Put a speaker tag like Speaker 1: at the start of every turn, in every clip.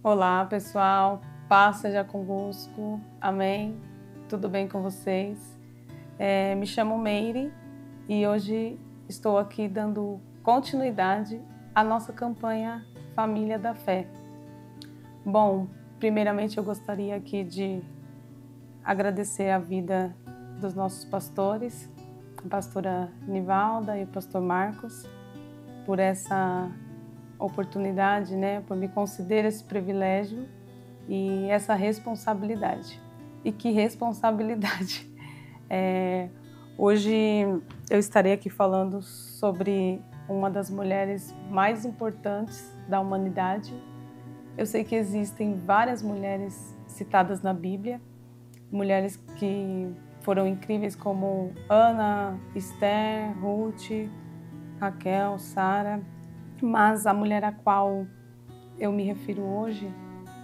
Speaker 1: Olá, pessoal. Paz seja convosco. Amém. Tudo bem com vocês? Me chamo Meire e hoje estou aqui dando continuidade à nossa campanha Família da Fé. Bom, primeiramente eu gostaria aqui de agradecer a vida dos nossos pastores, a pastora Nivalda e o pastor Marcos, por essa oportunidade, por me conceder esse privilégio e essa responsabilidade. E que responsabilidade! Hoje eu estarei aqui falando sobre uma das mulheres mais importantes da humanidade. Eu sei que existem várias mulheres citadas na Bíblia, mulheres que foram incríveis como Ana, Esther, Ruth, Raquel, Sara, mas a mulher a qual eu me refiro hoje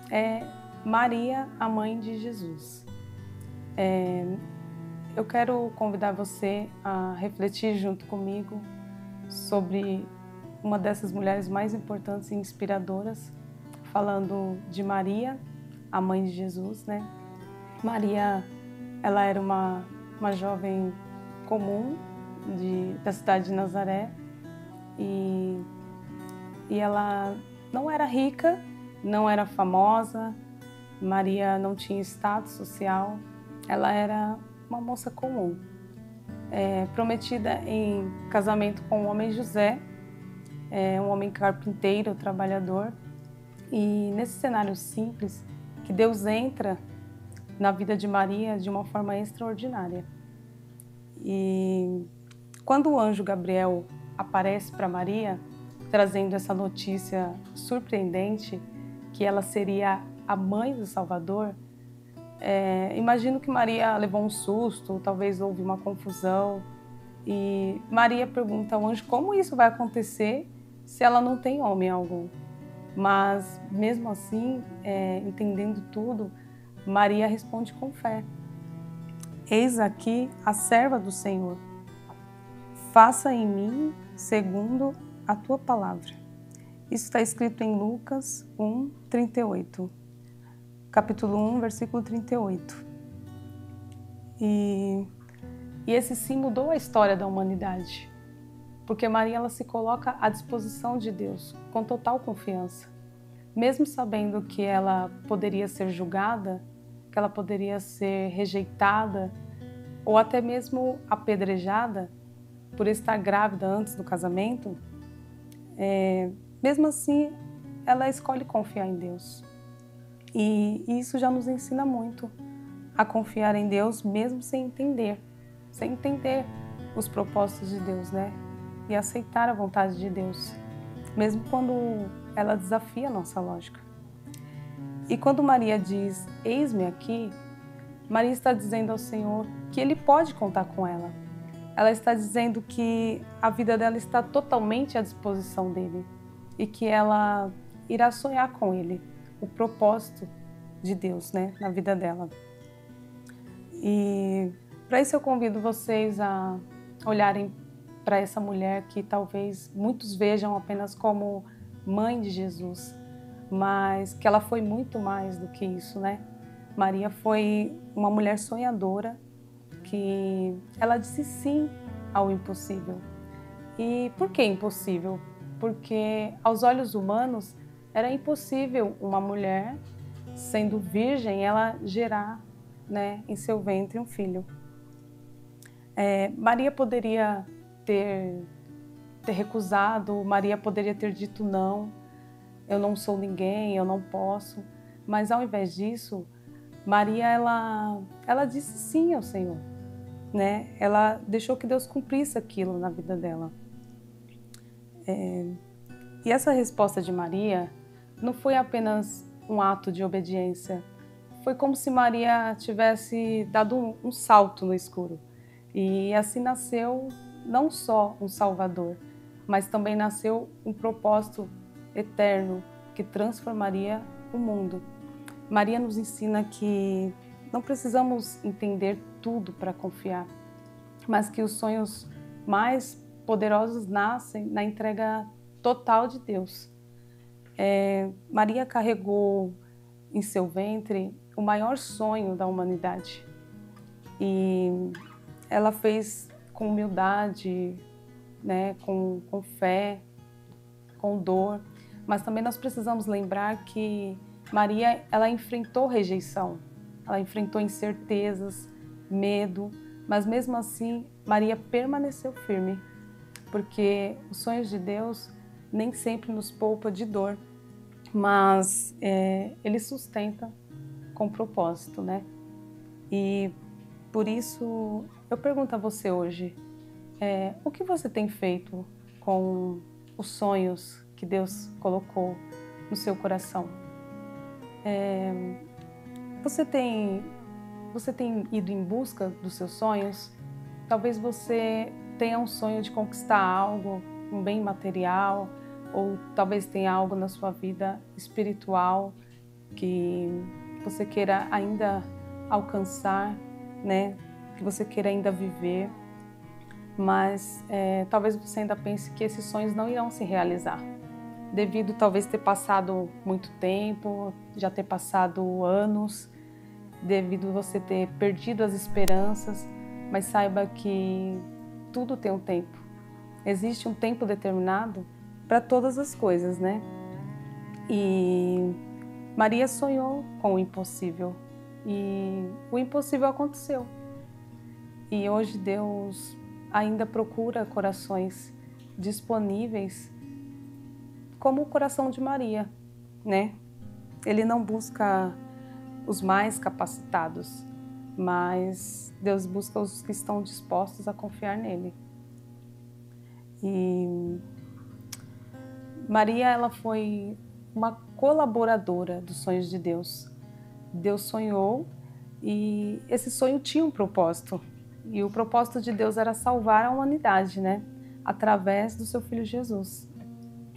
Speaker 1: é Maria, a mãe de Jesus. Eu quero convidar você a refletir junto comigo sobre uma dessas mulheres mais importantes e inspiradoras, falando de Maria, a mãe de Jesus, Maria, ela era uma jovem comum da cidade de Nazaré e ela não era rica, não era famosa. Maria não tinha status social, ela era uma moça comum, prometida em casamento com o homem José, um homem carpinteiro, trabalhador. E nesse cenário simples, que Deus entra na vida de Maria de uma forma extraordinária. E quando o anjo Gabriel aparece para Maria, trazendo essa notícia surpreendente, que ela seria a mãe do Salvador, imagino que Maria levou um susto, talvez houve uma confusão, e Maria pergunta ao anjo como isso vai acontecer se ela não tem homem algum. Mas mesmo assim, entendendo tudo, Maria responde com fé: eis aqui a serva do Senhor, faça em mim segundo a tua palavra. Isso está escrito em Lucas 1, 38. Capítulo 1, versículo 38. E esse sim mudou a história da humanidade, porque Maria ela se coloca à disposição de Deus com total confiança, mesmo sabendo que ela poderia ser julgada, que ela poderia ser rejeitada ou até mesmo apedrejada por estar grávida antes do casamento. Mesmo assim, ela escolhe confiar em Deus. E isso já nos ensina muito a confiar em Deus, mesmo sem entender os propósitos de Deus, E aceitar a vontade de Deus, mesmo quando ela desafia a nossa lógica. E quando Maria diz, eis-me aqui, Maria está dizendo ao Senhor que Ele pode contar com ela. Ela está dizendo que a vida dela está totalmente à disposição dEle e que ela irá sonhar com Ele, o propósito de Deus, na vida dela. E para isso eu convido vocês a olharem para essa mulher que talvez muitos vejam apenas como mãe de Jesus, mas que ela foi muito mais do que isso, Maria foi uma mulher sonhadora, que ela disse sim ao impossível. E por que impossível? Porque aos olhos humanos era impossível uma mulher, sendo virgem, ela gerar, em seu ventre um filho. Maria poderia ter recusado, Maria poderia ter dito não, eu não sou ninguém, eu não posso, mas ao invés disso, Maria ela disse sim ao Senhor, Ela deixou que Deus cumprisse aquilo na vida dela. E essa resposta de Maria não foi apenas um ato de obediência, foi como se Maria tivesse dado um salto no escuro. E assim nasceu não só um Salvador, mas também nasceu um propósito eterno que transformaria o mundo. Maria nos ensina que não precisamos entender tudo para confiar, mas que os sonhos mais poderosos nascem na entrega total de Deus. Maria carregou em seu ventre o maior sonho da humanidade. E ela fez com humildade, né, com fé, com dor. Mas também nós precisamos lembrar que Maria, ela enfrentou rejeição, ela enfrentou incertezas, medo, mas mesmo assim Maria permaneceu firme, porque os sonhos de Deus nem sempre nos poupa de dor, mas Ele sustenta com propósito, né? E por isso eu pergunto a você hoje, o que você tem feito com os sonhos que Deus colocou no seu coração? Você tem ido em busca dos seus sonhos? Talvez você tenha um sonho de conquistar algo, um bem material, ou talvez tenha algo na sua vida espiritual que você queira ainda alcançar, né? Que você queira ainda viver, mas talvez você ainda pense que esses sonhos não irão se realizar, devido talvez ter passado muito tempo, já ter passado anos, devido você ter perdido as esperanças, mas saiba que tudo tem um tempo. Existe um tempo determinado para todas as coisas, né? E Maria sonhou com o impossível e o impossível aconteceu. E hoje Deus ainda procura corações disponíveis como o coração de Maria, né? Ele não busca os mais capacitados, mas Deus busca os que estão dispostos a confiar nele. E Maria, ela foi uma colaboradora dos sonhos de Deus. Deus sonhou e esse sonho tinha um propósito. E o propósito de Deus era salvar a humanidade, né? Através do seu Filho Jesus.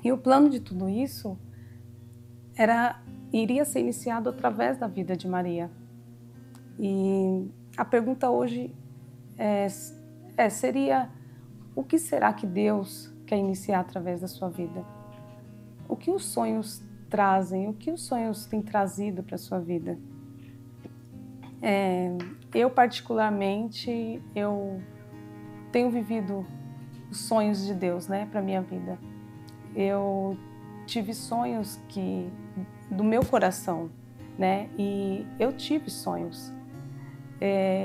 Speaker 1: E o plano de tudo isso iria ser iniciado através da vida de Maria. E a pergunta hoje seria: o que será que Deus quer iniciar através da sua vida? O que os sonhos trazem? O que os sonhos têm trazido para a sua vida? Eu particularmente, eu tenho vivido os sonhos de Deus, né, para a minha vida. Eu tive sonhos do meu coração, né, e eu tive sonhos.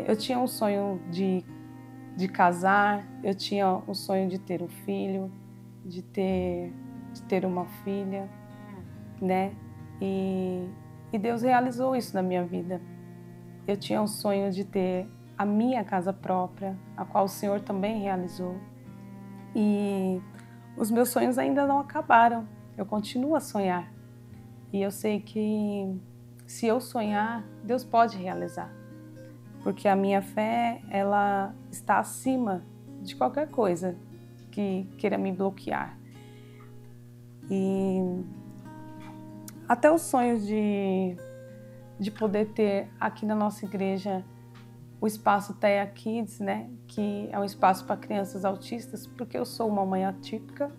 Speaker 1: Eu tinha um sonho de casar, eu tinha um sonho de ter um filho, de ter uma filha, né, e Deus realizou isso na minha vida. Eu tinha um sonho de ter a minha casa própria, a qual o Senhor também realizou. E os meus sonhos ainda não acabaram, eu continuo a sonhar. E eu sei que se eu sonhar, Deus pode realizar. Porque a minha fé, ela está acima de qualquer coisa que queira me bloquear. E até os sonhos de poder ter aqui na nossa igreja o espaço Teia Kids, né? Que é um espaço para crianças autistas, porque eu sou uma mãe atípica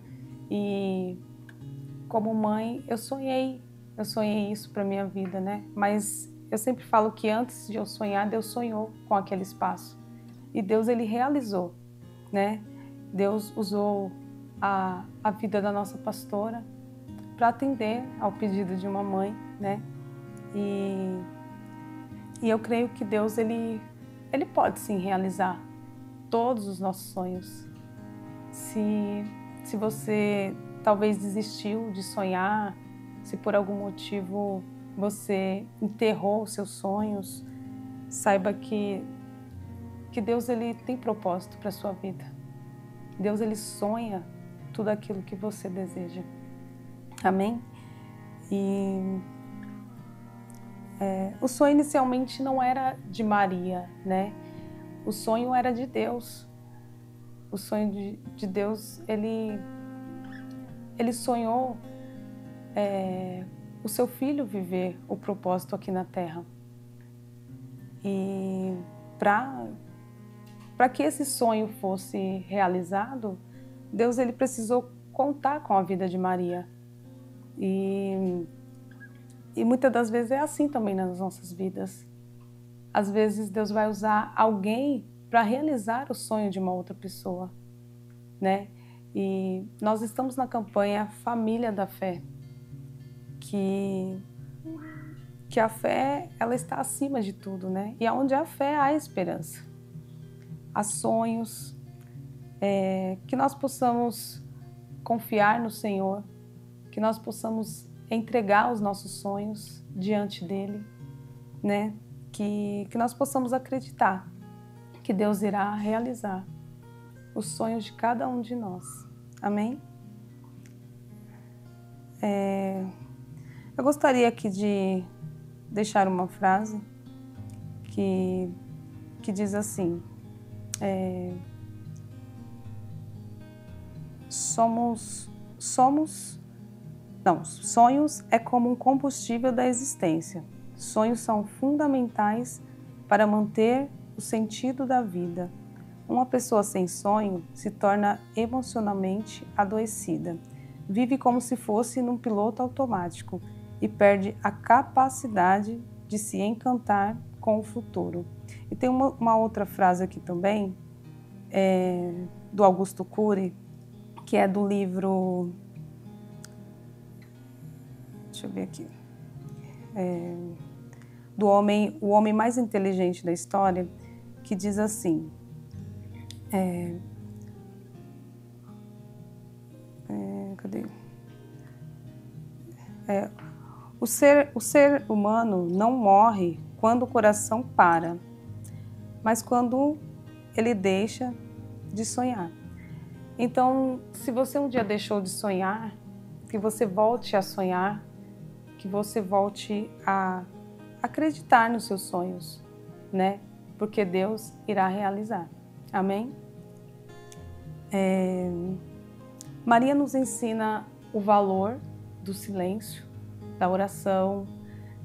Speaker 1: e como mãe eu sonhei isso para minha vida, né? Mas eu sempre falo que antes de eu sonhar, Deus sonhou com aquele espaço e Deus, ele realizou, né? Deus usou a vida da nossa pastora para atender ao pedido de uma mãe, né? E eu creio que Deus, ele pode sim realizar todos os nossos sonhos. Se você talvez desistiu de sonhar, se por algum motivo você enterrou os seus sonhos, saiba que Deus, ele tem propósito para a sua vida. Deus, ele sonha tudo aquilo que você deseja. Amém? E o sonho inicialmente não era de Maria, né? O sonho era de Deus. O sonho de Deus, ele sonhou o seu filho viver o propósito aqui na Terra. E para que esse sonho fosse realizado, Deus, ele precisou contar com a vida de Maria. E muitas das vezes é assim também nas nossas vidas. Às vezes Deus vai usar alguém para realizar o sonho de uma outra pessoa, né? E nós estamos na campanha Família da Fé, que a fé, ela está acima de tudo, né? E onde há fé, há esperança. Há sonhos, que nós possamos confiar no Senhor, que nós possamos entregar os nossos sonhos diante dEle, né? Que nós possamos acreditar que Deus irá realizar os sonhos de cada um de nós. Amém? Eu gostaria aqui de deixar uma frase que diz assim: sonhos é como um combustível da existência. Sonhos são fundamentais para manter o sentido da vida. Uma pessoa sem sonho se torna emocionalmente adoecida. Vive como se fosse num piloto automático e perde a capacidade de se encantar com o futuro. E tem uma outra frase aqui também, do Augusto Cury, que é do livro... Deixa eu ver aqui. O Homem Mais Inteligente da História, que diz assim... cadê? O ser humano não morre quando o coração para, mas quando ele deixa de sonhar. Então, se você um dia deixou de sonhar, que você volte a sonhar, que você volte a acreditar nos seus sonhos, né? Porque Deus irá realizar. Amém? Maria nos ensina o valor do silêncio, da oração.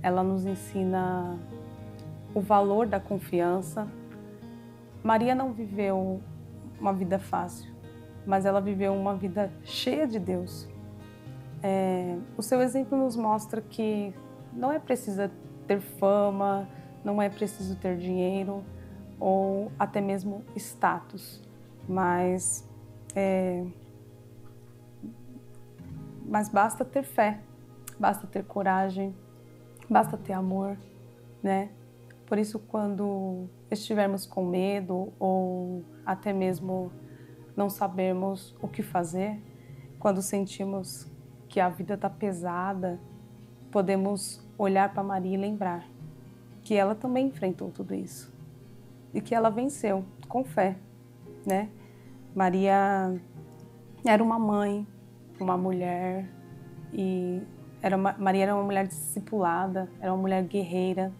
Speaker 1: Ela nos ensina o valor da confiança. Maria não viveu uma vida fácil, mas ela viveu uma vida cheia de Deus. O seu exemplo nos mostra que não é preciso ter fama, não é preciso ter dinheiro ou até mesmo status, mas basta ter fé, basta ter coragem, basta ter amor, né? Por isso, quando estivermos com medo ou até mesmo não sabermos o que fazer, quando sentimos que a vida está pesada, podemos olhar para Maria e lembrar que ela também enfrentou tudo isso e que ela venceu com fé, né? Maria era uma mãe, uma mulher, e Maria era uma mulher discipulada, era uma mulher guerreira.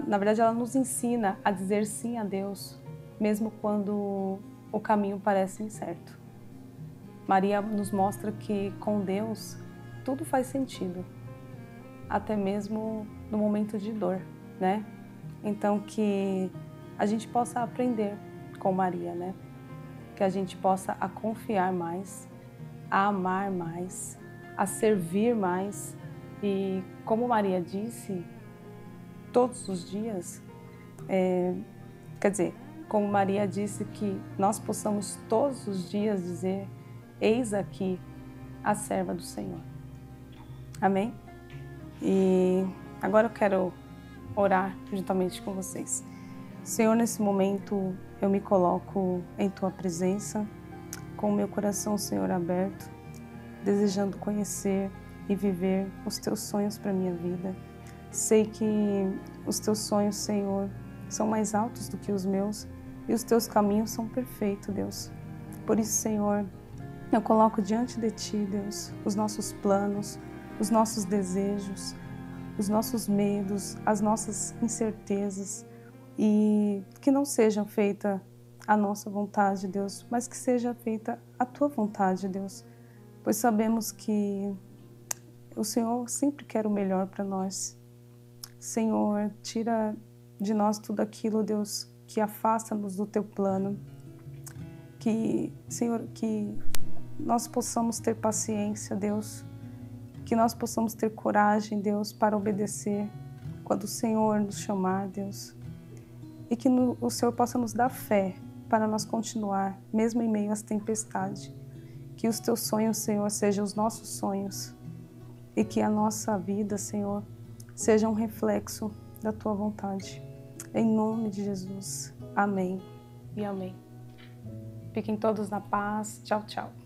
Speaker 1: Na verdade, ela nos ensina a dizer sim a Deus, mesmo quando o caminho parece incerto. Maria nos mostra que com Deus tudo faz sentido, até mesmo no momento de dor, né? Então, que a gente possa aprender com Maria, né? Que a gente possa a confiar mais, a amar mais, a servir mais. E como Maria disse, todos os dias, como Maria disse, que nós possamos todos os dias dizer: eis aqui a serva do Senhor. Amém? E agora eu quero orar juntamente com vocês. Senhor, nesse momento eu me coloco em Tua presença, com o meu coração, Senhor, aberto, desejando conhecer e viver os Teus sonhos para a minha vida. Sei que os Teus sonhos, Senhor, são mais altos do que os meus e os Teus caminhos são perfeitos, Deus. Por isso, Senhor, eu coloco diante de Ti, Deus, os nossos planos, os nossos desejos, os nossos medos, as nossas incertezas, e que não seja feita a nossa vontade, Deus, mas que seja feita a Tua vontade, Deus, pois sabemos que o Senhor sempre quer o melhor para nós. Senhor, tira de nós tudo aquilo, Deus, que afasta-nos do Teu plano, Senhor, que nós possamos ter paciência, Deus, que nós possamos ter coragem, Deus, para obedecer quando o Senhor nos chamar, Deus, e que o Senhor possa nos dar fé para nós continuar, mesmo em meio às tempestades. Que os teus sonhos, Senhor, sejam os nossos sonhos e que a nossa vida, Senhor, seja um reflexo da tua vontade. Em nome de Jesus. Amém e amém. Fiquem todos na paz. Tchau, tchau.